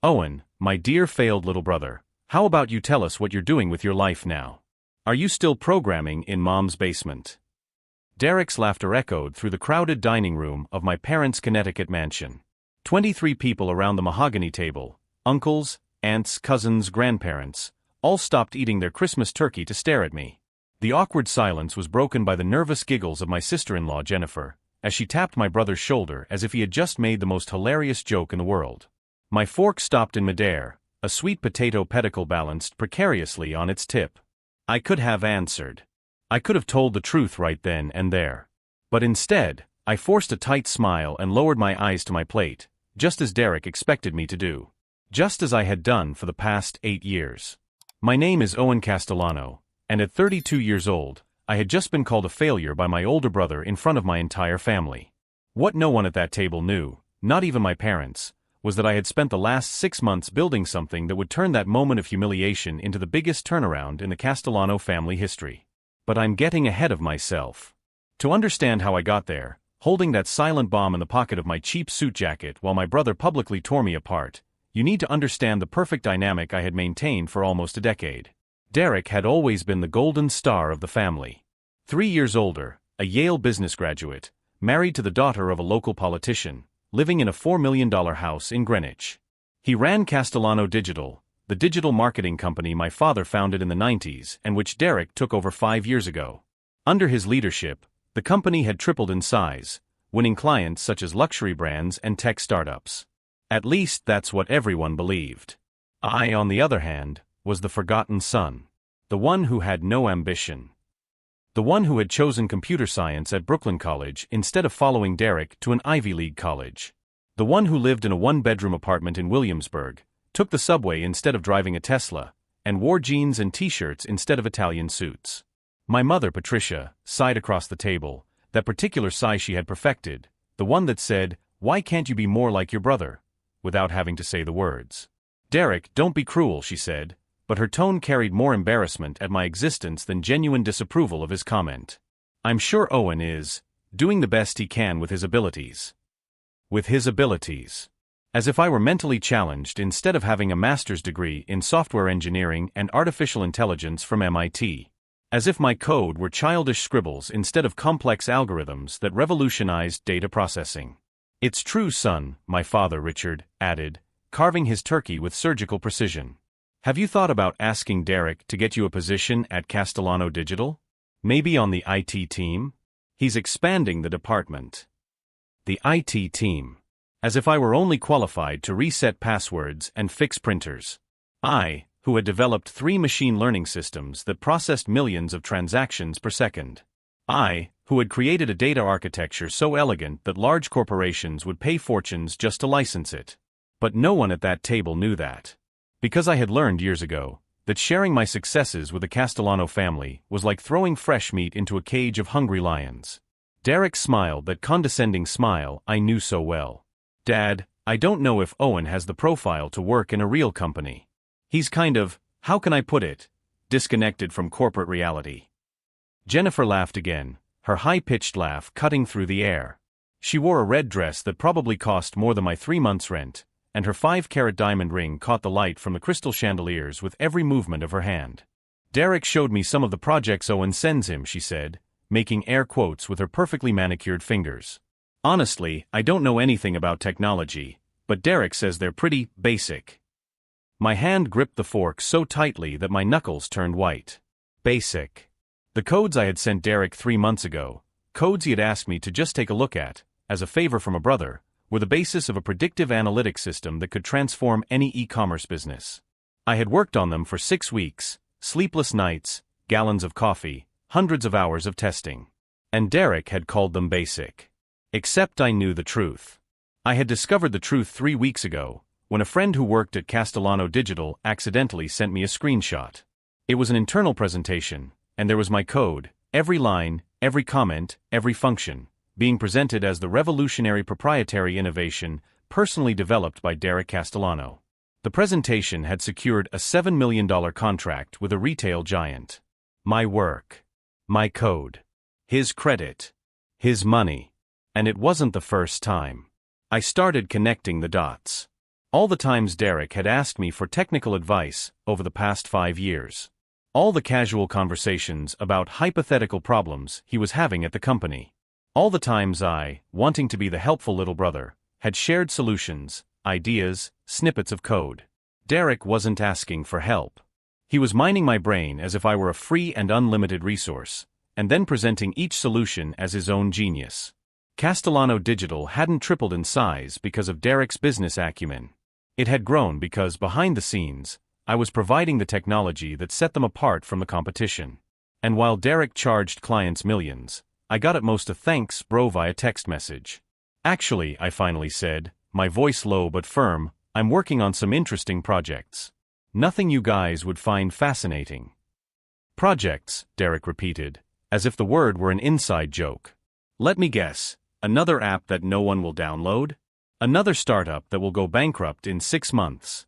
Owen, my dear failed little brother, how about you tell us what you're doing with your life now? Are you still programming in Mom's basement? Derek's laughter echoed through the crowded dining room of my parents' Connecticut mansion. 23 people around the mahogany table, uncles, aunts, cousins, grandparents, all stopped eating their Christmas turkey to stare at me. The awkward silence was broken by the nervous giggles of my sister-in-law Jennifer, as she tapped my brother's shoulder as if he had just made the most hilarious joke in the world. My fork stopped in midair, a sweet potato pedicle balanced precariously on its tip. I could have answered. I could have told the truth right then and there. But instead, I forced a tight smile and lowered my eyes to my plate, just as Derek expected me to do. Just as I had done for the past 8 years. My name is Owen Castellano, and at 32 years old, I had just been called a failure by my older brother in front of my entire family. What no one at that table knew, not even my parents, was that I had spent the last 6 months building something that would turn that moment of humiliation into the biggest turnaround in the Castellano family history. But I'm getting ahead of myself. To understand how I got there, holding that silent bomb in the pocket of my cheap suit jacket while my brother publicly tore me apart, you need to understand the perfect dynamic I had maintained for almost a decade. Derek had always been the golden star of the family. 3 years older, a Yale business graduate, married to the daughter of a local politician, living in a $4 million house in Greenwich. He ran Castellano Digital, the digital marketing company my father founded in the 90s and which Derek took over 5 years ago. Under his leadership, the company had tripled in size, winning clients such as luxury brands and tech startups. At least that's what everyone believed. I, on the other hand, was the forgotten son. The one who had no ambition. The one who had chosen computer science at Brooklyn College instead of following Derek to an Ivy League college. The one who lived in a one-bedroom apartment in Williamsburg, took the subway instead of driving a Tesla, and wore jeans and t-shirts instead of Italian suits. My mother, Patricia, sighed across the table, that particular sigh she had perfected, the one that said, "Why can't you be more like your brother?" without having to say the words. "Derek, don't be cruel," she said, but her tone carried more embarrassment at my existence than genuine disapproval of his comment. "I'm sure Owen is doing the best he can with his abilities." With his abilities. As if I were mentally challenged instead of having a master's degree in software engineering and artificial intelligence from MIT. As if my code were childish scribbles instead of complex algorithms that revolutionized data processing. "It's true, son," my father Richard added, carving his turkey with surgical precision. "Have you thought about asking Derek to get you a position at Castellano Digital? Maybe on the IT team? He's expanding the department." The IT team. As if I were only qualified to reset passwords and fix printers. I, who had developed 3 machine learning systems that processed millions of transactions per second. I, who had created a data architecture so elegant that large corporations would pay fortunes just to license it. But no one at that table knew that. Because I had learned years ago that sharing my successes with the Castellano family was like throwing fresh meat into a cage of hungry lions. Derek smiled, that condescending smile I knew so well. "Dad, I don't know if Owen has the profile to work in a real company. He's kind of, how can I put it, disconnected from corporate reality." Jennifer laughed again, her high-pitched laugh cutting through the air. She wore a red dress that probably cost more than my 3 months' rent, and her 5-carat diamond ring caught the light from the crystal chandeliers with every movement of her hand. "Derek showed me some of the projects Owen sends him," she said, making air quotes with her perfectly manicured fingers. "Honestly, I don't know anything about technology, but Derek says they're pretty basic." My hand gripped the fork so tightly that my knuckles turned white. Basic. The codes I had sent Derek 3 months ago, codes he had asked me to just take a look at, as a favor from a brother, were the basis of a predictive analytics system that could transform any e-commerce business. I had worked on them for 6 weeks, sleepless nights, gallons of coffee, hundreds of hours of testing. And Derek had called them basic. Except I knew the truth. I had discovered the truth 3 weeks ago, when a friend who worked at Castellano Digital accidentally sent me a screenshot. It was an internal presentation, and there was my code, every line, every comment, every function, being presented as the revolutionary proprietary innovation personally developed by Derek Castellano. The presentation had secured a $7 million contract with a retail giant. My work. My code. His credit. His money. And it wasn't the first time. I started connecting the dots. All the times Derek had asked me for technical advice over the past 5 years. All the casual conversations about hypothetical problems he was having at the company. All the times I, wanting to be the helpful little brother, had shared solutions, ideas, snippets of code. Derek wasn't asking for help. He was mining my brain as if I were a free and unlimited resource, and then presenting each solution as his own genius. Castellano Digital hadn't tripled in size because of Derek's business acumen. It had grown because, behind the scenes, I was providing the technology that set them apart from the competition. And while Derek charged clients millions, I got at most a "thanks, bro" via text message. "Actually," I finally said, my voice low but firm, "I'm working on some interesting projects. Nothing you guys would find fascinating." "Projects," Derek repeated, as if the word were an inside joke. "Let me guess, another app that no one will download? Another startup that will go bankrupt in 6 months?"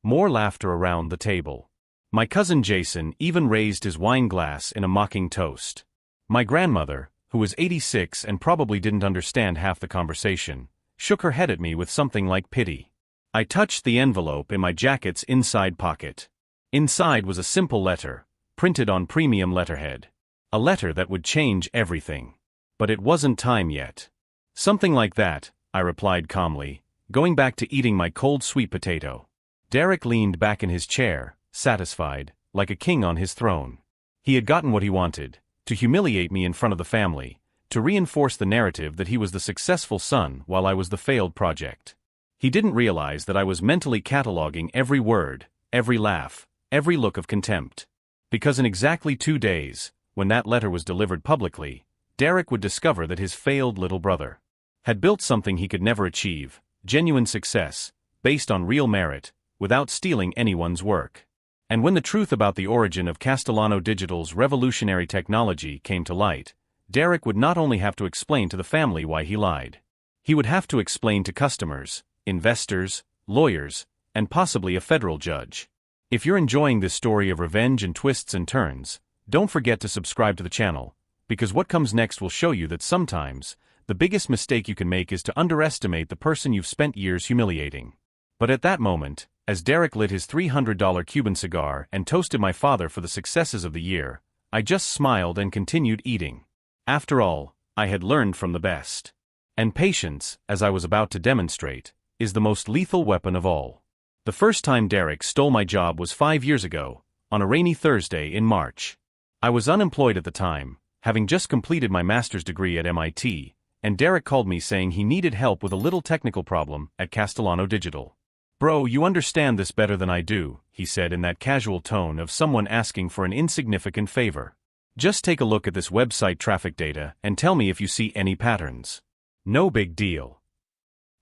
More laughter around the table. My cousin Jason even raised his wine glass in a mocking toast. My grandmother, who was 86 and probably didn't understand half the conversation, shook her head at me with something like pity. I touched the envelope in my jacket's inside pocket. Inside was a simple letter, printed on premium letterhead. A letter that would change everything. But it wasn't time yet. "Something like that," I replied calmly, going back to eating my cold sweet potato. Derek leaned back in his chair, satisfied, like a king on his throne. He had gotten what he wanted, to humiliate me in front of the family, to reinforce the narrative that he was the successful son while I was the failed project. He didn't realize that I was mentally cataloging every word, every laugh, every look of contempt. Because in exactly 2 days, when that letter was delivered publicly, Derek would discover that his failed little brother had built something he could never achieve, genuine success, based on real merit, without stealing anyone's work. And when the truth about the origin of Castellano Digital's revolutionary technology came to light, Derek would not only have to explain to the family why he lied. He would have to explain to customers, investors, lawyers, and possibly a federal judge. If you're enjoying this story of revenge and twists and turns, don't forget to subscribe to the channel, because what comes next will show you that sometimes, the biggest mistake you can make is to underestimate the person you've spent years humiliating. But at that moment, as Derek lit his $300 Cuban cigar and toasted my father for the successes of the year, I just smiled and continued eating. After all, I had learned from the best. And patience, as I was about to demonstrate, is the most lethal weapon of all. The first time Derek stole my job was 5 years ago, on a rainy Thursday in March. I was unemployed at the time, having just completed my master's degree at MIT, and Derek called me saying he needed help with a little technical problem at Castellano Digital. "Bro, you understand this better than I do," he said in that casual tone of someone asking for an insignificant favor. "Just take a look at this website traffic data and tell me if you see any patterns." No big deal.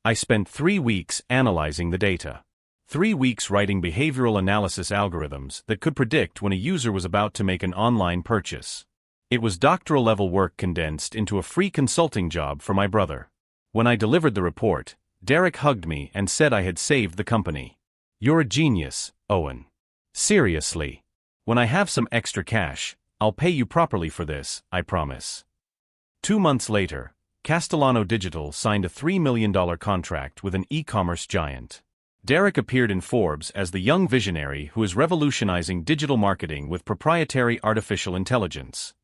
I spent 3 weeks analyzing the data. 3 weeks writing behavioral analysis algorithms that could predict when a user was about to make an online purchase. It was doctoral-level work condensed into a free consulting job for my brother. When I delivered the report, Derek hugged me and said I had saved the company. "You're a genius, Owen. Seriously. When I have some extra cash, I'll pay you properly for this, I promise." 2 months later, Castellano Digital signed a $3 million contract with an e-commerce giant. Derek appeared in Forbes as the young visionary who is revolutionizing digital marketing with proprietary artificial intelligence.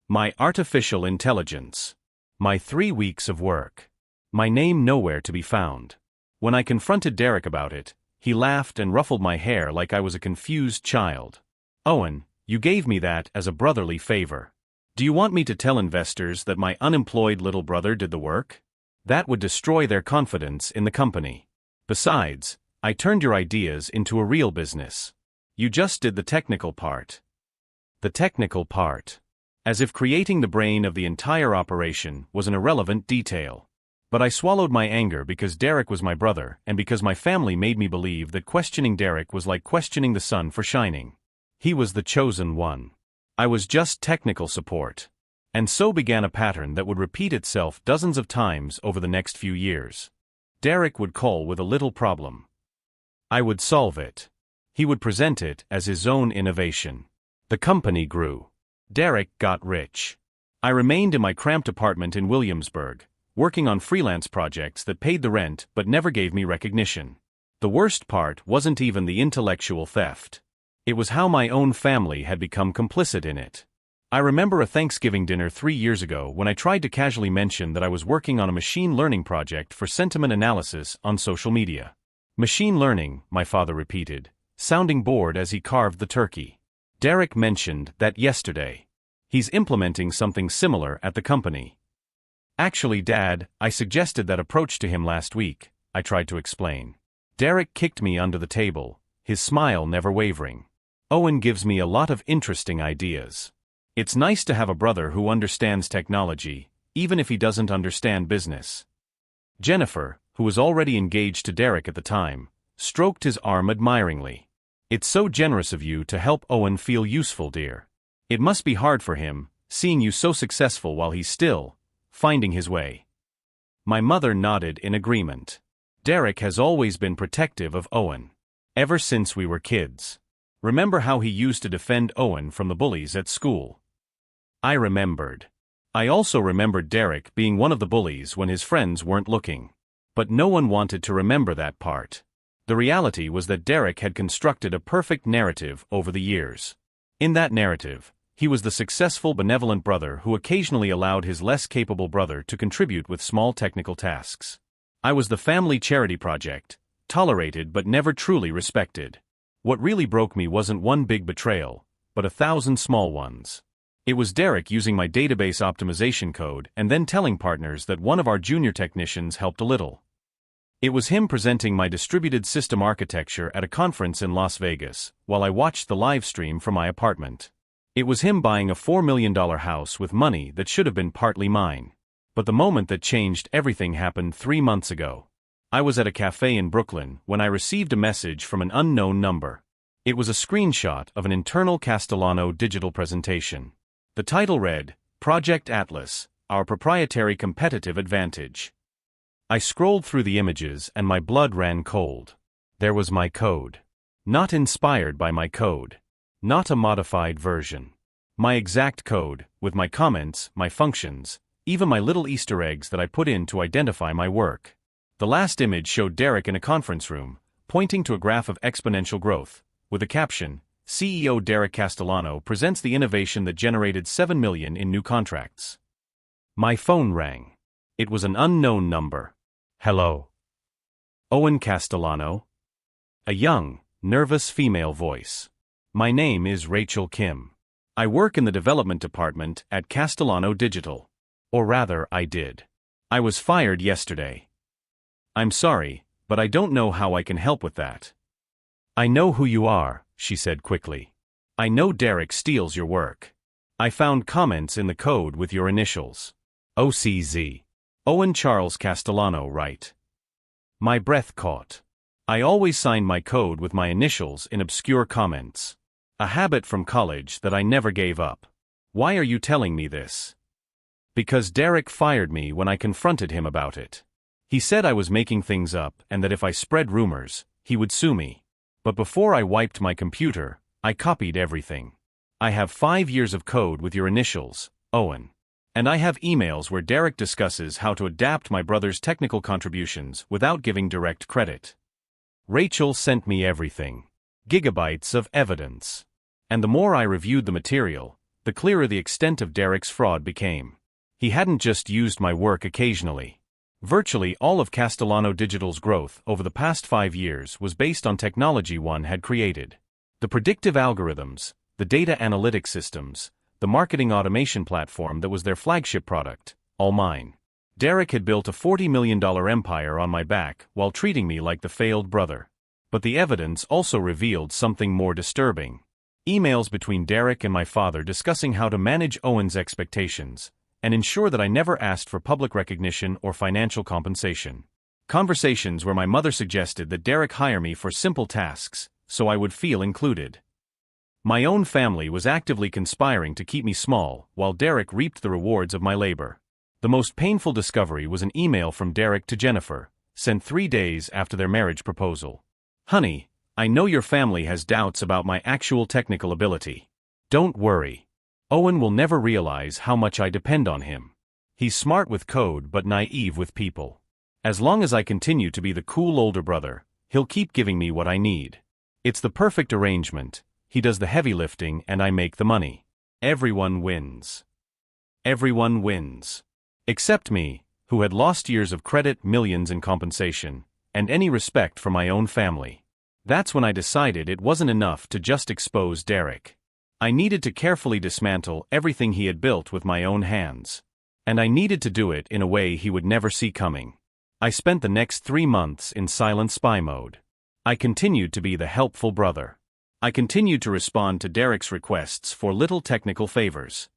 My artificial intelligence. My 3 weeks of work. My name nowhere to be found. When I confronted Derek about it, he laughed and ruffled my hair like I was a confused child. "Owen, you gave me that as a brotherly favor. Do you want me to tell investors that my unemployed little brother did the work? That would destroy their confidence in the company. Besides, I turned your ideas into a real business. You just did the technical part." The technical part. As if creating the brain of the entire operation was an irrelevant detail. But I swallowed my anger because Derek was my brother and because my family made me believe that questioning Derek was like questioning the sun for shining. He was the chosen one. I was just technical support. And so began a pattern that would repeat itself dozens of times over the next few years. Derek would call with a little problem. I would solve it. He would present it as his own innovation. The company grew. Derek got rich. I remained in my cramped apartment in Williamsburg, working on freelance projects that paid the rent but never gave me recognition. The worst part wasn't even the intellectual theft. It was how my own family had become complicit in it. I remember a Thanksgiving dinner 3 years ago when I tried to casually mention that I was working on a machine learning project for sentiment analysis on social media. Machine learning, my father repeated, sounding bored as he carved the turkey. Derek mentioned that yesterday. He's implementing something similar at the company. Actually, Dad, I suggested that approach to him last week, I tried to explain. Derek kicked me under the table, his smile never wavering. Owen gives me a lot of interesting ideas. It's nice to have a brother who understands technology, even if he doesn't understand business. Jennifer, who was already engaged to Derek at the time, stroked his arm admiringly. It's so generous of you to help Owen feel useful, dear. It must be hard for him, seeing you so successful while he's still finding his way. My mother nodded in agreement. Derek has always been protective of Owen. Ever since we were kids. Remember how he used to defend Owen from the bullies at school? I remembered. I also remembered Derek being one of the bullies when his friends weren't looking. But no one wanted to remember that part. The reality was that Derek had constructed a perfect narrative over the years. In that narrative, he was the successful benevolent brother who occasionally allowed his less capable brother to contribute with small technical tasks. I was the family charity project, tolerated but never truly respected. What really broke me wasn't one big betrayal, but 1,000 small ones. It was Derek using my database optimization code and then telling partners that one of our junior technicians helped a little. It was him presenting my distributed system architecture at a conference in Las Vegas, while I watched the live stream from my apartment. It was him buying a $4 million house with money that should have been partly mine. But the moment that changed everything happened 3 months ago. I was at a cafe in Brooklyn when I received a message from an unknown number. It was a screenshot of an internal Castellano digital presentation. The title read, Project Atlas, Our Proprietary Competitive Advantage. I scrolled through the images and my blood ran cold. There was my code. Not inspired by my code. Not a modified version. My exact code, with my comments, my functions, even my little Easter eggs that I put in to identify my work. The last image showed Derek in a conference room, pointing to a graph of exponential growth, with a caption, CEO Derek Castellano presents the innovation that generated $7 million in new contracts. My phone rang. It was an unknown number. Hello. Owen Castellano? A young, nervous female voice. My name is Rachel Kim. I work in the development department at Castellano Digital. Or rather, I did. I was fired yesterday. I'm sorry, but I don't know how I can help with that. I know who you are, she said quickly. I know Derek steals your work. I found comments in the code with your initials. OCZ. Owen Charles Castellano, right? My breath caught. I always signed my code with my initials in obscure comments. A habit from college that I never gave up. Why are you telling me this? Because Derek fired me when I confronted him about it. He said I was making things up and that if I spread rumors, he would sue me. But before I wiped my computer, I copied everything. I have 5 years of code with your initials, Owen. And I have emails where Derek discusses how to adapt my brother's technical contributions without giving direct credit. Rachel sent me everything. Gigabytes of evidence. And the more I reviewed the material, the clearer the extent of Derek's fraud became. He hadn't just used my work occasionally. Virtually all of Castellano Digital's growth over the past 5 years was based on technology one had created. The predictive algorithms, the data analytics systems, the marketing automation platform that was their flagship product, all mine. Derek had built a $40 million empire on my back while treating me like the failed brother. But the evidence also revealed something more disturbing. Emails between Derek and my father discussing how to manage Owen's expectations and ensure that I never asked for public recognition or financial compensation. Conversations where my mother suggested that Derek hire me for simple tasks, so I would feel included. My own family was actively conspiring to keep me small, while Derek reaped the rewards of my labor. The most painful discovery was an email from Derek to Jennifer, sent 3 days after their marriage proposal. Honey, I know your family has doubts about my actual technical ability. Don't worry. Owen will never realize how much I depend on him. He's smart with code but naive with people. As long as I continue to be the cool older brother, He'll keep giving me what I need. It's the perfect arrangement. He does the heavy lifting and I make the money. Everyone wins. Everyone wins. Except me, who had lost years of credit, millions in compensation, and any respect for my own family. That's when I decided it wasn't enough to just expose Derek. I needed to carefully dismantle everything he had built with my own hands. And I needed to do it in a way he would never see coming. I spent the next 3 months in silent spy mode. I continued to be the helpful brother. I continued to respond to Derek's requests for little technical favors.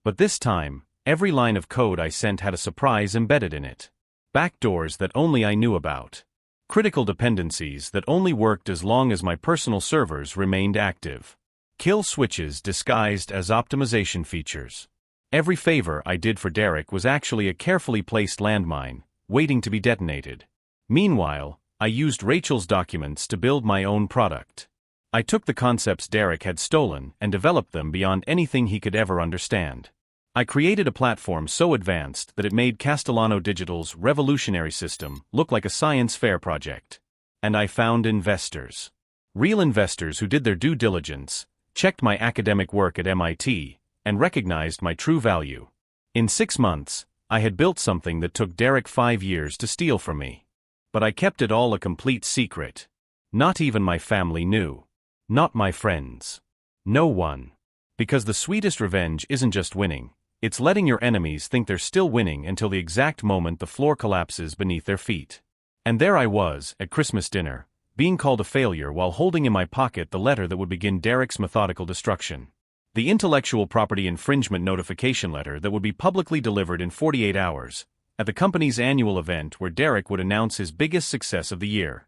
But this time, every line of code I sent had a surprise embedded in it. Backdoors that only I knew about. Critical dependencies that only worked as long as my personal servers remained active. Kill switches disguised as optimization features. Every favor I did for Derek was actually a carefully placed landmine, waiting to be detonated. Meanwhile, I used Rachel's documents to build my own product. I took the concepts Derek had stolen and developed them beyond anything he could ever understand. I created a platform so advanced that it made Castellano Digital's revolutionary system look like a science fair project. And I found investors. Real investors who did their due diligence, checked my academic work at MIT, and recognized my true value. In 6 months, I had built something that took Derek 5 years to steal from me. But I kept it all a complete secret. Not even my family knew. Not my friends. No one. Because the sweetest revenge isn't just winning, it's letting your enemies think they're still winning until the exact moment the floor collapses beneath their feet. And there I was, at Christmas dinner, being called a failure while holding in my pocket the letter that would begin Derek's methodical destruction. The intellectual property infringement notification letter that would be publicly delivered in 48 hours, at the company's annual event where Derek would announce his biggest success of the year.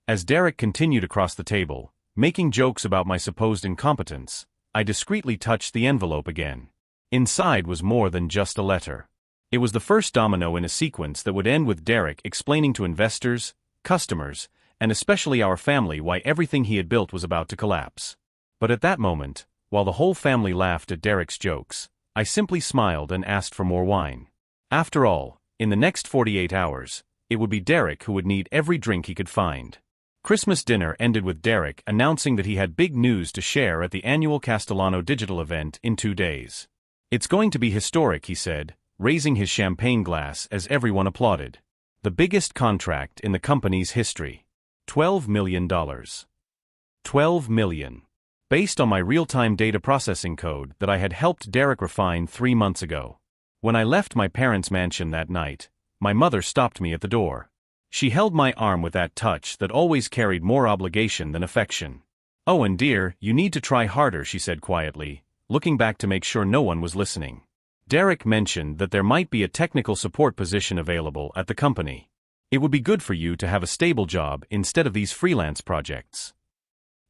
As Derek continued across the table, making jokes about my supposed incompetence, I discreetly touched the envelope again. Inside was more than just a letter. It was the first domino in a sequence that would end with Derek explaining to investors, customers, and especially our family why everything he had built was about to collapse. But at that moment, while the whole family laughed at Derek's jokes, I simply smiled and asked for more wine. After all, in the next 48 hours, it would be Derek who would need every drink he could find. Christmas dinner ended with Derek announcing that he had big news to share at the annual Castellano Digital event in 2 days. It's going to be historic, he said, raising his champagne glass as everyone applauded. The biggest contract in the company's history. $12 million. $12 million. Based on my real-time data processing code that I had helped Derek refine 3 months ago. When I left my parents' mansion that night, my mother stopped me at the door. She held my arm with that touch that always carried more obligation than affection. "Oh, and dear, you need to try harder," she said quietly, looking back to make sure no one was listening. Derek mentioned that there might be a technical support position available at the company. It would be good for you to have a stable job instead of these freelance projects.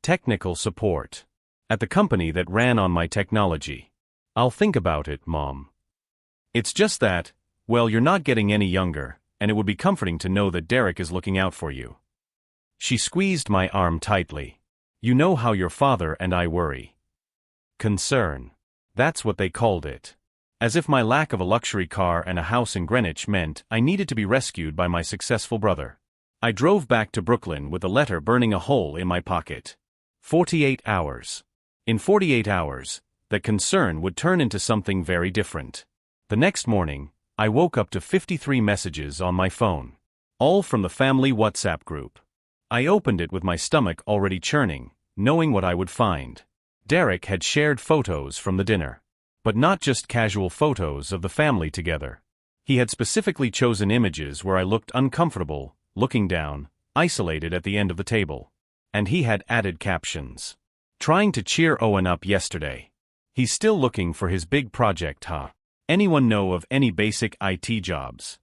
Technical support. At the company that ran on my technology. I'll think about it, Mom. It's just that, well, you're not getting any younger, and it would be comforting to know that Derek is looking out for you. She squeezed my arm tightly. You know how your father and I worry. Concern. That's what they called it. As if my lack of a luxury car and a house in Greenwich meant I needed to be rescued by my successful brother. I drove back to Brooklyn with a letter burning a hole in my pocket. 48 hours. In 48 hours, that concern would turn into something very different. The next morning, I woke up to 53 messages on my phone. All from the family WhatsApp group. I opened it with my stomach already churning, knowing what I would find. Derek had shared photos from the dinner. But not just casual photos of the family together. He had specifically chosen images where I looked uncomfortable, looking down, isolated at the end of the table. And he had added captions. Trying to cheer Owen up yesterday. He's still looking for his big project, huh? Anyone know of any basic IT jobs?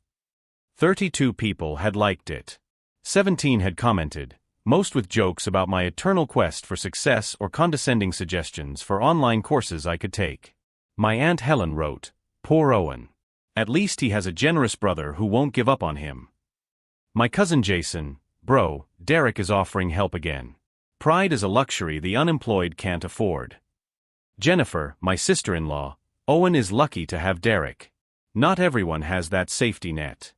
32 people had liked it. 17 had commented, most with jokes about my eternal quest for success or condescending suggestions for online courses I could take. My Aunt Helen wrote, "Poor Owen. At least he has a generous brother who won't give up on him." My cousin Jason, "Bro, Derek is offering help again. Pride is a luxury the unemployed can't afford." Jennifer, my sister-in-law, "Owen is lucky to have Derek. Not everyone has that safety net."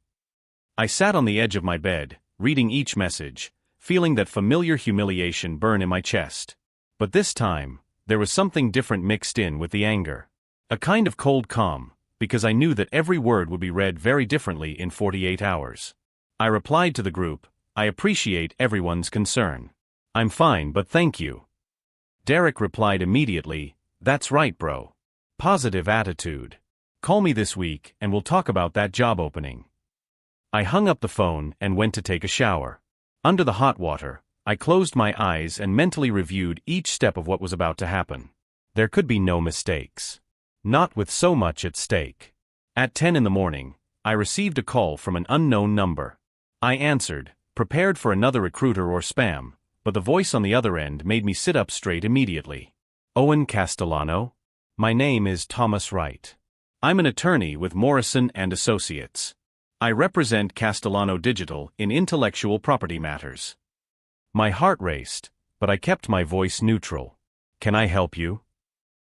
I sat on the edge of my bed, reading each message, feeling that familiar humiliation burn in my chest. But this time, there was something different mixed in with the anger. A kind of cold calm, because I knew that every word would be read very differently in 48 hours. I replied to the group, "I appreciate everyone's concern. I'm fine, but thank you." Derek replied immediately, "That's right, bro. Positive attitude. Call me this week and we'll talk about that job opening." I hung up the phone and went to take a shower. Under the hot water, I closed my eyes and mentally reviewed each step of what was about to happen. There could be no mistakes. Not with so much at stake. At 10 in the morning, I received a call from an unknown number. I answered, prepared for another recruiter or spam, but the voice on the other end made me sit up straight immediately. "Owen Castellano? My name is Thomas Wright. I'm an attorney with Morrison & Associates. I represent Castellano Digital in intellectual property matters." My heart raced, but I kept my voice neutral. "Can I help you?"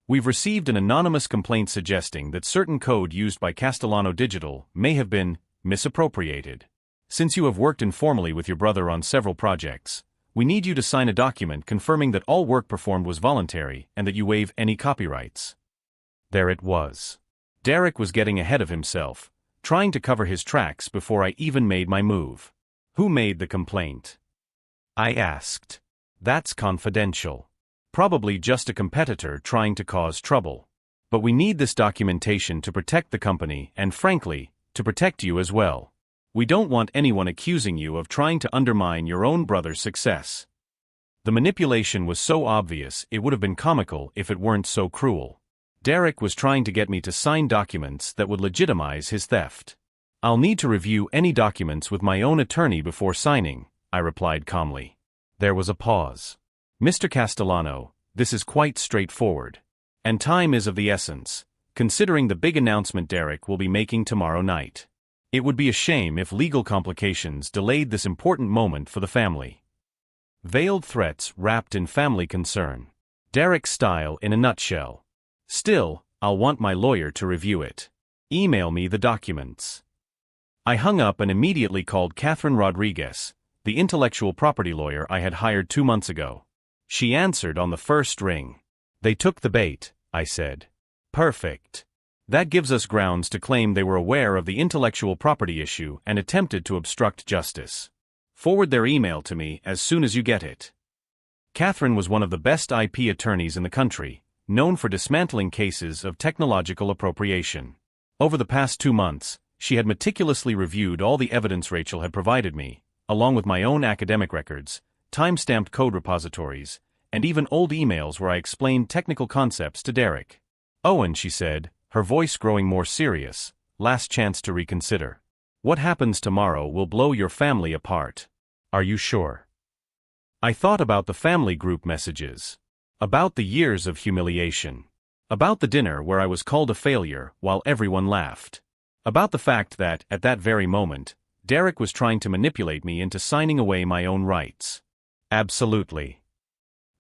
"We've received an anonymous complaint suggesting that certain code used by Castellano Digital may have been misappropriated. Since you have worked informally with your brother on several projects, we need you to sign a document confirming that all work performed was voluntary and that you waive any copyrights." There it was. Derek was getting ahead of himself, trying to cover his tracks before I even made my move. "Who made the complaint?" I asked. "That's confidential. Probably just a competitor trying to cause trouble. But we need this documentation to protect the company and, frankly, to protect you as well. We don't want anyone accusing you of trying to undermine your own brother's success." The manipulation was so obvious it would have been comical if it weren't so cruel. Derek was trying to get me to sign documents that would legitimize his theft. "I'll need to review any documents with my own attorney before signing," I replied calmly. There was a pause. "Mr. Castellano, this is quite straightforward. And time is of the essence, considering the big announcement Derek will be making tomorrow night. It would be a shame if legal complications delayed this important moment for the family." Veiled threats wrapped in family concern. Derek's style in a nutshell. "Still, I'll want my lawyer to review it. Email me the documents." I hung up and immediately called Catherine Rodriguez, the intellectual property lawyer I had hired 2 months ago. She answered on the first ring. "They took the bait," I said. "Perfect. That gives us grounds to claim they were aware of the intellectual property issue and attempted to obstruct justice. Forward their email to me as soon as you get it." Catherine was one of the best IP attorneys in the country, known for dismantling cases of technological appropriation. Over the past 2 months, she had meticulously reviewed all the evidence Rachel had provided me, along with my own academic records, time-stamped code repositories, and even old emails where I explained technical concepts to Derek. "Owen," she said, her voice growing more serious, "last chance to reconsider. What happens tomorrow will blow your family apart. Are you sure?" I thought about the family group messages. About the years of humiliation. About the dinner where I was called a failure while everyone laughed. About the fact that, at that very moment, Derek was trying to manipulate me into signing away my own rights. Absolutely.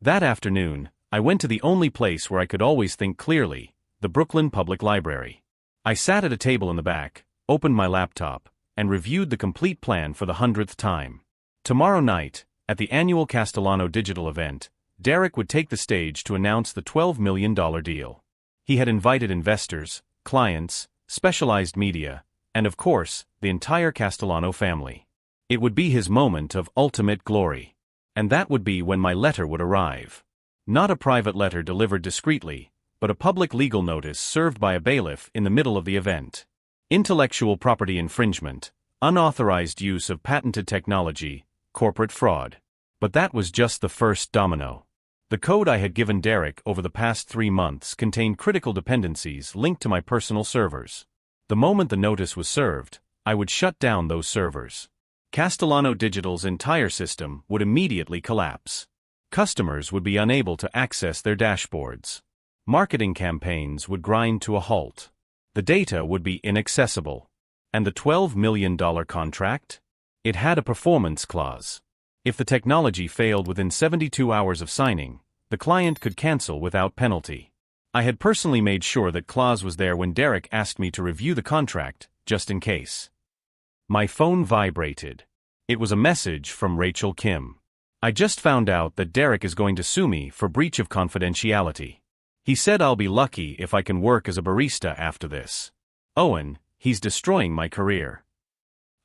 That afternoon, I went to the only place where I could always think clearly, the Brooklyn Public Library. I sat at a table in the back, opened my laptop, and reviewed the complete plan for the 100th time. Tomorrow night, at the annual Castellano Digital event, Derek would take the stage to announce the $12 million deal. He had invited investors, clients, specialized media, and of course, the entire Castellano family. It would be his moment of ultimate glory. And that would be when my letter would arrive. Not a private letter delivered discreetly, but a public legal notice served by a bailiff in the middle of the event. Intellectual property infringement, unauthorized use of patented technology, corporate fraud. But that was just the first domino. The code I had given Derek over the past 3 months contained critical dependencies linked to my personal servers. The moment the notice was served, I would shut down those servers. Castellano Digital's entire system would immediately collapse. Customers would be unable to access their dashboards. Marketing campaigns would grind to a halt. The data would be inaccessible. And the $12 million contract? It had a performance clause. If the technology failed within 72 hours of signing, the client could cancel without penalty. I had personally made sure that clause was there when Derek asked me to review the contract, just in case. My phone vibrated. It was a message from Rachel Kim. I just found out that Derek is going to sue me for breach of confidentiality. He said I'll be lucky if I can work as a barista after this. Owen, he's destroying my career.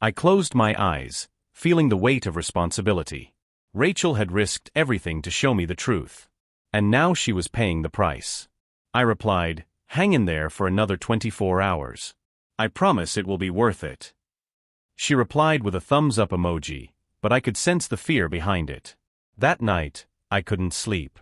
I closed my eyes, feeling the weight of responsibility. Rachel had risked everything to show me the truth. And now she was paying the price. I replied, hang in there for another 24 hours. I promise it will be worth it. She replied with a thumbs-up emoji, but I could sense the fear behind it. That night, I couldn't sleep.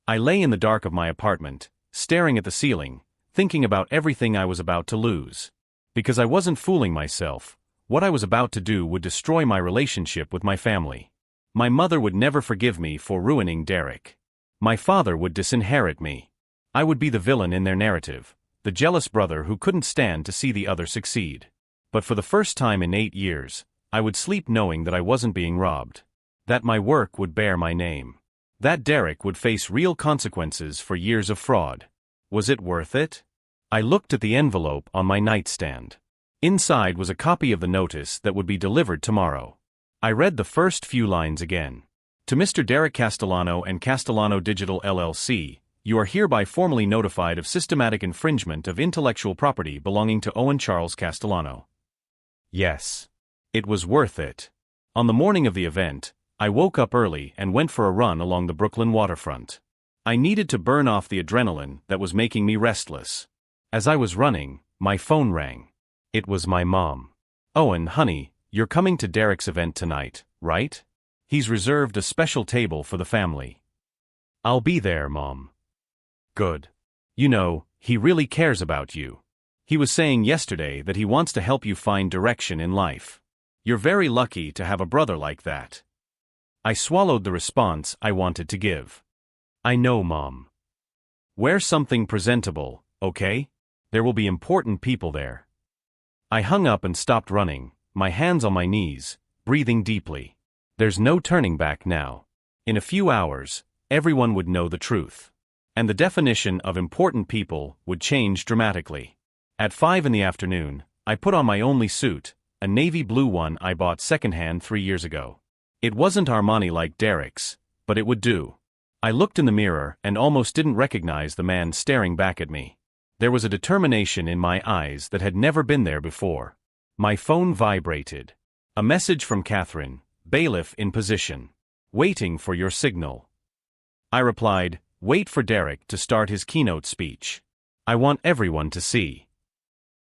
I lay in the dark of my apartment, staring at the ceiling, thinking about everything I was about to lose. Because I wasn't fooling myself, what I was about to do would destroy my relationship with my family. My mother would never forgive me for ruining Derek. My father would disinherit me. I would be the villain in their narrative, the jealous brother who couldn't stand to see the other succeed. But for the first time in 8 years, I would sleep knowing that I wasn't being robbed. That my work would bear my name. That Derek would face real consequences for years of fraud. Was it worth it? I looked at the envelope on my nightstand. Inside was a copy of the notice that would be delivered tomorrow. I read the first few lines again. To Mr. Derek Castellano and Castellano Digital LLC, you are hereby formally notified of systematic infringement of intellectual property belonging to Owen Charles Castellano. Yes. It was worth it. On the morning of the event, I woke up early and went for a run along the Brooklyn waterfront. I needed to burn off the adrenaline that was making me restless. As I was running, my phone rang. It was my mom. Owen, honey, you're coming to Derek's event tonight, right? He's reserved a special table for the family. I'll be there, Mom. Good. You know, he really cares about you. He was saying yesterday that he wants to help you find direction in life. You're very lucky to have a brother like that. I swallowed the response I wanted to give. I know, Mom. Wear something presentable, okay? There will be important people there. I hung up and stopped running, my hands on my knees, breathing deeply. There's no turning back now. In a few hours, everyone would know the truth. And the definition of important people would change dramatically. At 5 in the afternoon, I put on my only suit, a navy blue one I bought secondhand 3 years ago. It wasn't Armani like Derek's, but it would do. I looked in the mirror and almost didn't recognize the man staring back at me. There was a determination in my eyes that had never been there before. My phone vibrated. A message from Catherine, bailiff in position. Waiting for your signal. I replied, wait for Derek to start his keynote speech. I want everyone to see.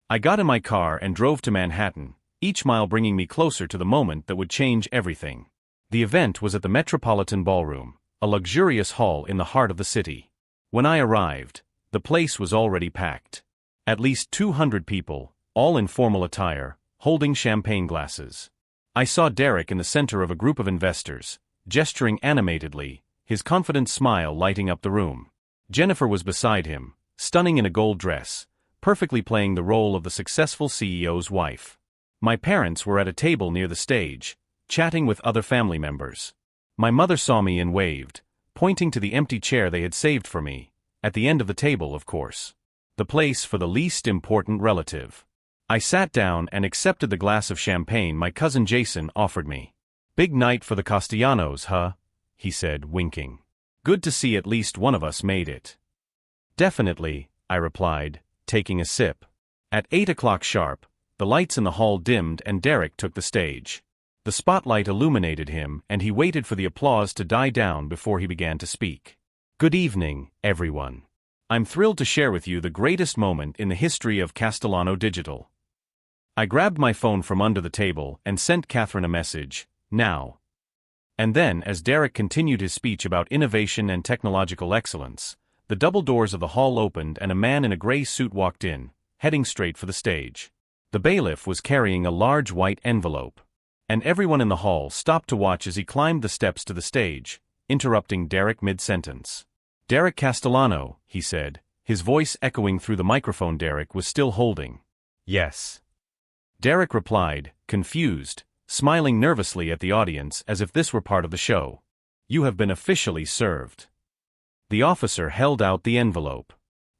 I got in my car and drove to Manhattan, each mile bringing me closer to the moment that would change everything. The event was at the Metropolitan Ballroom, a luxurious hall in the heart of the city. When I arrived, the place was already packed. At least 200 people, all in formal attire, holding champagne glasses. I saw Derek in the center of a group of investors, gesturing animatedly, his confident smile lighting up the room. Jennifer was beside him, stunning in a gold dress, perfectly playing the role of the successful CEO's wife. My parents were at a table near the stage, chatting with other family members. My mother saw me and waved, pointing to the empty chair they had saved for me, at the end of the table, of course. The place for the least important relative. I sat down and accepted the glass of champagne my cousin Jason offered me. Big night for the Castellanos, huh? He said, winking. Good to see at least one of us made it. Definitely, I replied, taking a sip. At 8 o'clock sharp, the lights in the hall dimmed and Derek took the stage. The spotlight illuminated him and he waited for the applause to die down before he began to speak. Good evening, everyone. I'm thrilled to share with you the greatest moment in the history of Castellano Digital. I grabbed my phone from under the table and sent Catherine a message, now. And then, as Derek continued his speech about innovation and technological excellence, the double doors of the hall opened and a man in a gray suit walked in, heading straight for the stage. The bailiff was carrying a large white envelope. And everyone in the hall stopped to watch as he climbed the steps to the stage, interrupting Derek mid-sentence. Derek Castellano, he said, his voice echoing through the microphone Derek was still holding. Yes. Derek replied, confused, smiling nervously at the audience as if this were part of the show. You have been officially served. The officer held out the envelope.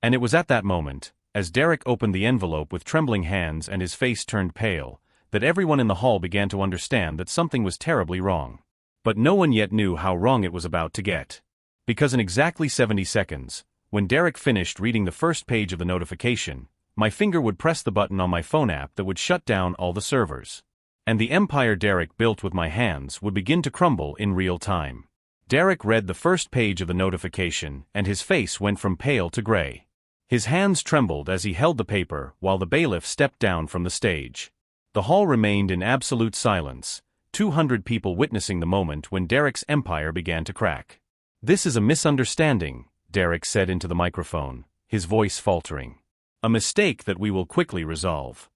And it was at that moment, as Derek opened the envelope with trembling hands and his face turned pale, that everyone in the hall began to understand that something was terribly wrong. But no one yet knew how wrong it was about to get. Because in exactly 70 seconds, when Derek finished reading the first page of the notification, my finger would press the button on my phone app that would shut down all the servers. And the empire Derek built with my hands would begin to crumble in real time. Derek read the first page of the notification, and his face went from pale to gray. His hands trembled as he held the paper while the bailiff stepped down from the stage. The hall remained in absolute silence, 200 people witnessing the moment when Derek's empire began to crack. "This is a misunderstanding," Derek said into the microphone, his voice faltering. "A mistake that we will quickly resolve."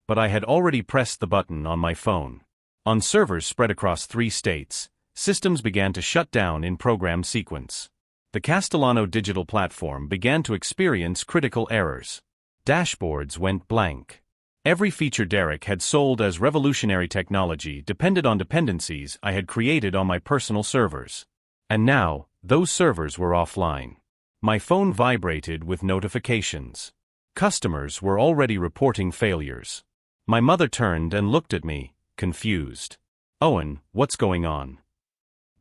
But I had already pressed the button on my phone. On servers spread across 3 states, systems began to shut down in program sequence. The Castellano digital platform began to experience critical errors. Dashboards went blank. Every feature Derek had sold as revolutionary technology depended on dependencies I had created on my personal servers. And now, those servers were offline. My phone vibrated with notifications. Customers were already reporting failures. My mother turned and looked at me, confused. "Owen, what's going on?"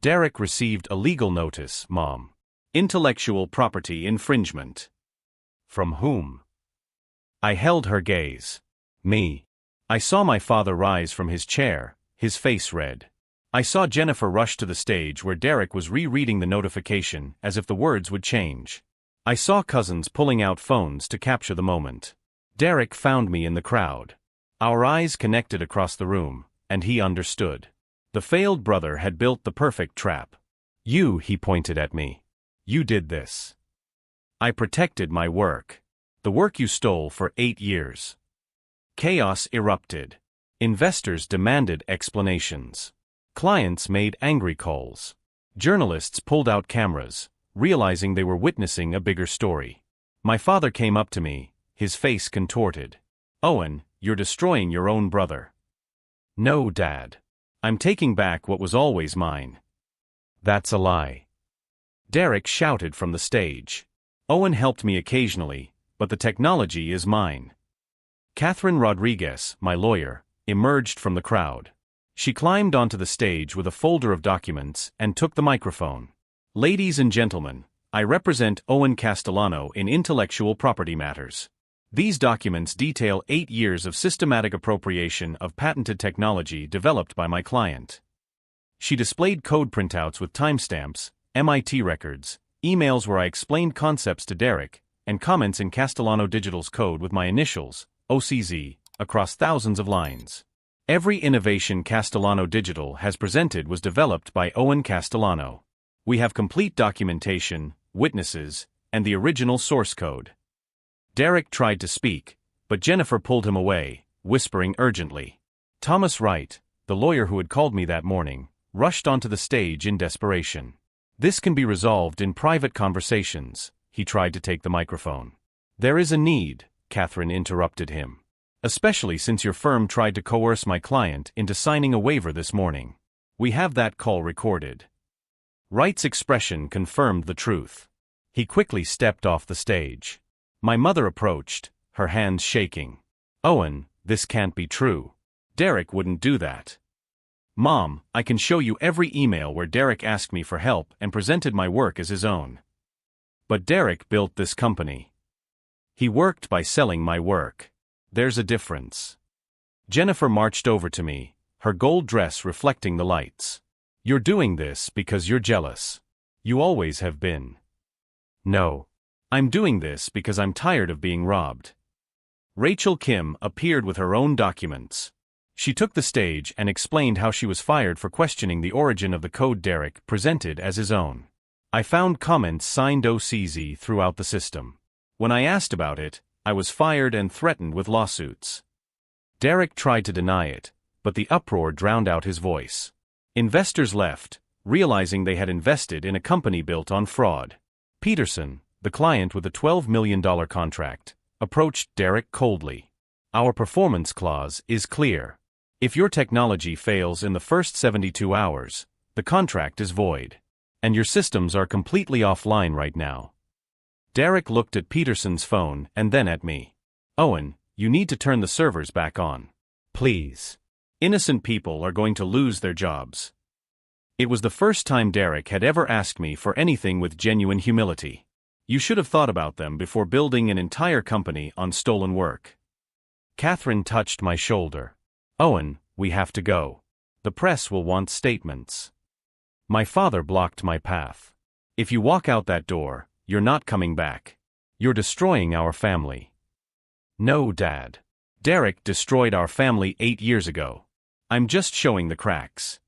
"Derek received a legal notice, Mom. Intellectual property infringement." "From whom?" I held her gaze. "Me." I saw my father rise from his chair, his face red. I saw Jennifer rush to the stage where Derek was rereading the notification as if the words would change. I saw cousins pulling out phones to capture the moment. Derek found me in the crowd. Our eyes connected across the room, and he understood. The failed brother had built the perfect trap. "You," he pointed at me. "You did this." "I protected my work. The work you stole for 8 years. Chaos erupted. Investors demanded explanations. Clients made angry calls. Journalists pulled out cameras, realizing they were witnessing a bigger story. My father came up to me, his face contorted. "Owen, you're destroying your own brother." "No, Dad. I'm taking back what was always mine." "That's a lie." Derek shouted from the stage. "Owen helped me occasionally, but the technology is mine." Catherine Rodriguez, my lawyer, emerged from the crowd. She climbed onto the stage with a folder of documents and took the microphone. "Ladies and gentlemen, I represent Owen Castellano in intellectual property matters. These documents detail 8 years of systematic appropriation of patented technology developed by my client." She displayed code printouts with timestamps, MIT records, emails where I explained concepts to Derek, and comments in Castellano Digital's code with my initials, OCZ, across thousands of lines. Every innovation Castellano Digital has presented was developed by Owen Castellano. We have complete documentation, witnesses, and the original source code. Derek tried to speak, but Jennifer pulled him away, whispering urgently. Thomas Wright, the lawyer who had called me that morning, rushed onto the stage in desperation. "This can be resolved in private conversations," he tried to take the microphone. "There is a need," Catherine interrupted him. "Especially since your firm tried to coerce my client into signing a waiver this morning. We have that call recorded." Wright's expression confirmed the truth. He quickly stepped off the stage. My mother approached, her hands shaking. "Owen, this can't be true. Derek wouldn't do that." "Mom, I can show you every email where Derek asked me for help and presented my work as his own." "But Derek built this company. He worked by selling my work. There's a difference." Jennifer marched over to me, her gold dress reflecting the lights. "You're doing this because you're jealous. You always have been." "No. I'm doing this because I'm tired of being robbed." Rachel Kim appeared with her own documents. She took the stage and explained how she was fired for questioning the origin of the code Derek presented as his own. I found comments signed OCZ throughout the system. When I asked about it, I was fired and threatened with lawsuits. Derek tried to deny it, but the uproar drowned out his voice. Investors left, realizing they had invested in a company built on fraud. Peterson, the client with the $12 million contract, approached Derek coldly. "Our performance clause is clear. If your technology fails in the first 72 hours, the contract is void. And your systems are completely offline right now." Derek looked at Peterson's phone and then at me. "Owen, you need to turn the servers back on. Please. Innocent people are going to lose their jobs. It was the first time Derek had ever asked me for anything with genuine humility. You should have thought about them before building an entire company on stolen work. Catherine touched my shoulder. Owen, we have to go. The press will want statements. My father blocked my path. If you walk out that door, you're not coming back. You're destroying our family. No, Dad. Derek destroyed our family 8 years ago. I'm just showing the cracks.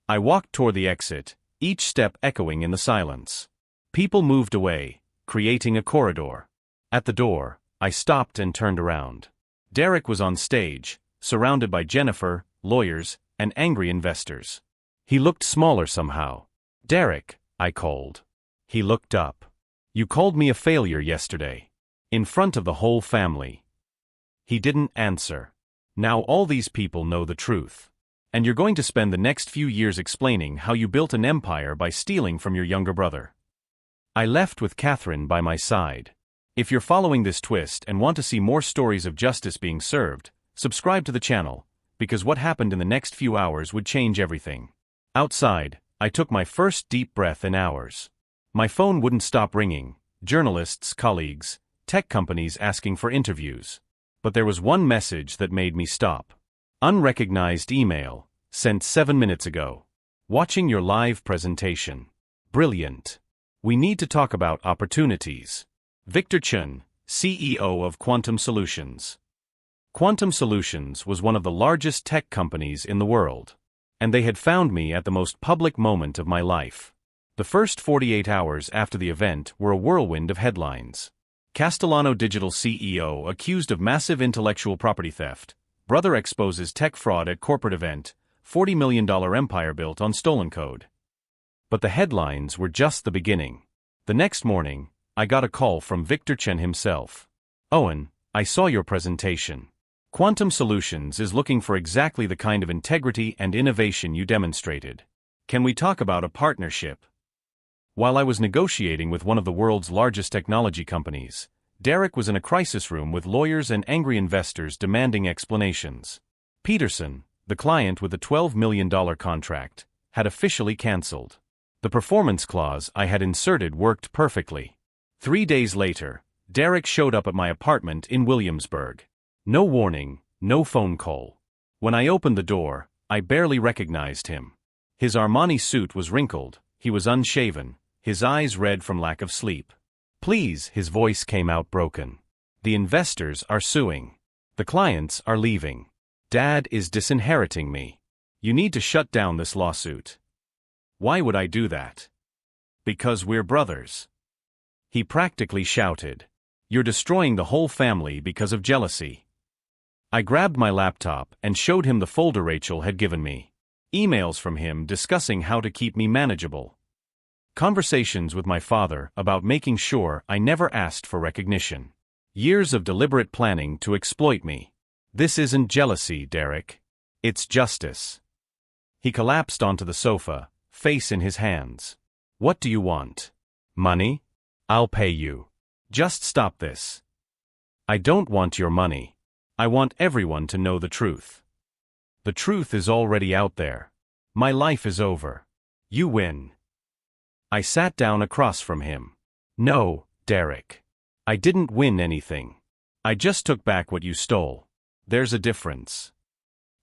I walked toward the exit, each step echoing in the silence. People moved away, creating a corridor. At the door, I stopped and turned around. Derek was on stage, surrounded by Jennifer, lawyers, and angry investors. He looked smaller somehow. Derek, I called. He looked up. You called me a failure yesterday. In front of the whole family. He didn't answer. Now all these people know the truth. And you're going to spend the next few years explaining how you built an empire by stealing from your younger brother. I left with Catherine by my side. If you're following this twist and want to see more stories of justice being served, subscribe to the channel, because what happened in the next few hours would change everything. Outside, I took my first deep breath in hours. My phone wouldn't stop ringing, journalists, colleagues, tech companies asking for interviews. But there was one message that made me stop. Unrecognized email, sent 7 minutes ago. Watching your live presentation. Brilliant. We need to talk about opportunities. Victor Chen, CEO of Quantum Solutions. Quantum Solutions was one of the largest tech companies in the world. And they had found me at the most public moment of my life. The first 48 hours after the event were a whirlwind of headlines. Castellano Digital CEO accused of massive intellectual property theft. Brother exposes tech fraud at corporate event, $40 million empire built on stolen code. But the headlines were just the beginning. The next morning, I got a call from Victor Chen himself. Owen, I saw your presentation. Quantum Solutions is looking for exactly the kind of integrity and innovation you demonstrated. Can we talk about a partnership? While I was negotiating with one of the world's largest technology companies, Derek was in a crisis room with lawyers and angry investors demanding explanations. Peterson, the client with the $12 million contract, had officially canceled. The performance clause I had inserted worked perfectly. 3 days later, Derek showed up at my apartment in Williamsburg. No warning, no phone call. When I opened the door, I barely recognized him. His Armani suit was wrinkled, he was unshaven, his eyes red from lack of sleep. Please, his voice came out broken. The investors are suing. The clients are leaving. Dad is disinheriting me. You need to shut down this lawsuit. Why would I do that? Because we're brothers. He practically shouted. You're destroying the whole family because of jealousy. I grabbed my laptop and showed him the folder Rachel had given me. Emails from him discussing how to keep me manageable. Conversations with my father about making sure I never asked for recognition. Years of deliberate planning to exploit me. This isn't jealousy, Derek. It's justice. He collapsed onto the sofa, face in his hands. What do you want? Money? I'll pay you. Just stop this. I don't want your money. I want everyone to know the truth. The truth is already out there. My life is over. You win. I sat down across from him. No, Derek. I didn't win anything. I just took back what you stole. There's a difference.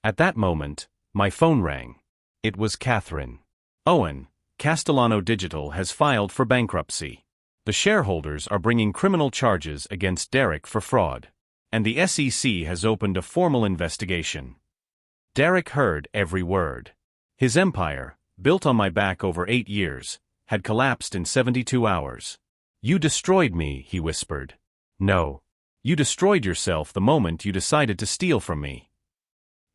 At that moment, my phone rang. It was Catherine. Owen, Castellano Digital has filed for bankruptcy. The shareholders are bringing criminal charges against Derek for fraud. And the SEC has opened a formal investigation. Derek heard every word. His empire, built on my back over 8 years, had collapsed in 72 hours. You destroyed me, he whispered. No. You destroyed yourself the moment you decided to steal from me.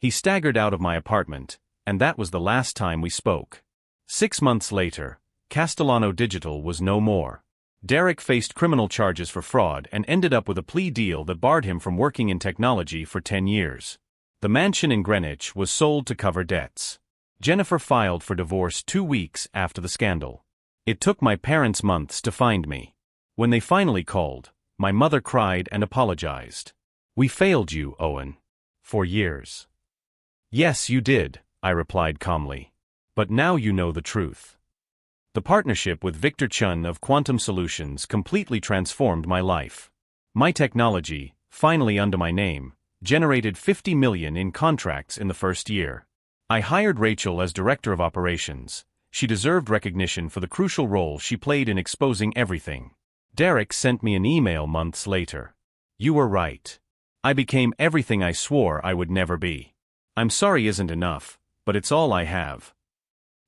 He staggered out of my apartment, and that was the last time we spoke. 6 months later, Castellano Digital was no more. Derek faced criminal charges for fraud and ended up with a plea deal that barred him from working in technology for 10 years. The mansion in Greenwich was sold to cover debts. Jennifer filed for divorce 2 weeks after the scandal. It took my parents months to find me. When they finally called, my mother cried and apologized. We failed you, Owen. For years. Yes, you did, I replied calmly. But now you know the truth. The partnership with Victor Chun of Quantum Solutions completely transformed my life. My technology, finally under my name, generated 50 million in contracts in the first year. I hired Rachel as director of operations. She deserved recognition for the crucial role she played in exposing everything. Derek sent me an email months later. You were right. I became everything I swore I would never be. I'm sorry isn't enough, but it's all I have.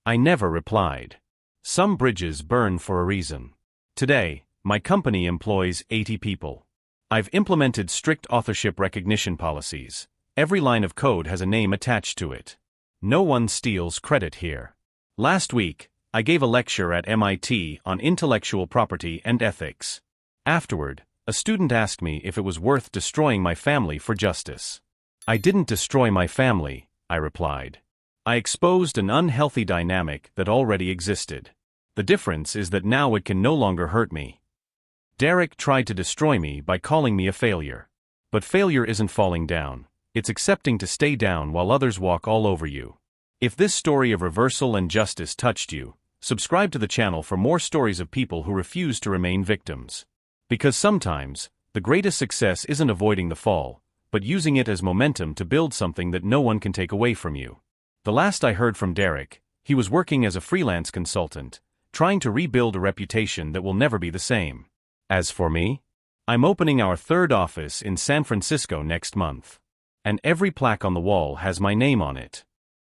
I never replied. Some bridges burn for a reason. Today, my company employs 80 people. I've implemented strict authorship recognition policies. Every line of code has a name attached to it. No one steals credit here. Last week, I gave a lecture at MIT on intellectual property and ethics. Afterward, a student asked me if it was worth destroying my family for justice. I didn't destroy my family, I replied. I exposed an unhealthy dynamic that already existed. The difference is that now it can no longer hurt me. Derek tried to destroy me by calling me a failure. But failure isn't falling down. It's accepting to stay down while others walk all over you. If this story of reversal and justice touched you, subscribe to the channel for more stories of people who refuse to remain victims. Because sometimes, the greatest success isn't avoiding the fall, but using it as momentum to build something that no one can take away from you. The last I heard from Derek, he was working as a freelance consultant, trying to rebuild a reputation that will never be the same. As for me, I'm opening our third office in San Francisco next month. And every plaque on the wall has my name on it.